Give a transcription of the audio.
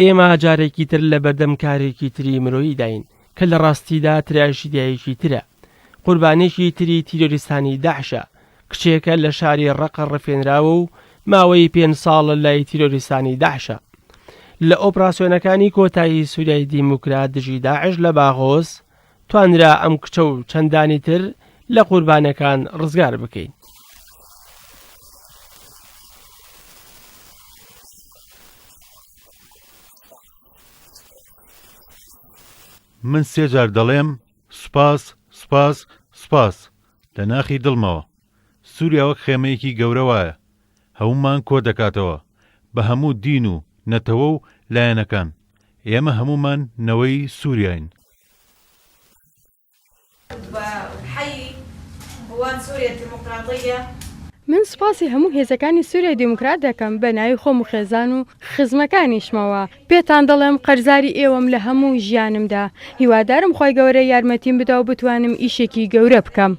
ئێمە جارێکی تر لە بەردەم کارێکی تری مرۆیی داین کە لە ڕاستیدا تراشیدایەکی ترە. قوربانێکی تری تیرۆریستانی داعشە، کچێکە لە شاری ڕەقە ڕفێنراوە و ماوەی 5 ساڵ لای تیرۆریستانی داعشە. لە ئۆپراسیۆنەکانی کۆتایی سووریای دیموکرات دژی داعش لە باغۆس توانرا ئەم کچە و چەندانی تر لە قوربانەکان ڕزگار بکەین. من 3 جار دەڵێم سوپاس سوپاس سوپاس لە ناخی دڵمەوە. سووریا وەک خێمەیەکی گەورە وایە، هەمومان کۆ دەکاتەوە بە هەموو دین و نەتەوە و لایەنەکان. ئێمە هەمومان نەوەی سووریاین. من سوپاسی هەموو هێزەکانی سووریای دیموکرات دەکەم بە ناوی خۆم و خێزان و خزمەکانیشمەوە. پێتان دەڵێم قەرزاری ئێوەم لە هەموو ژیانمدا. هیوادارم خۆی گەورە یارمەتیم بدا و بتوانم ئیشێکی گەورە بکەم.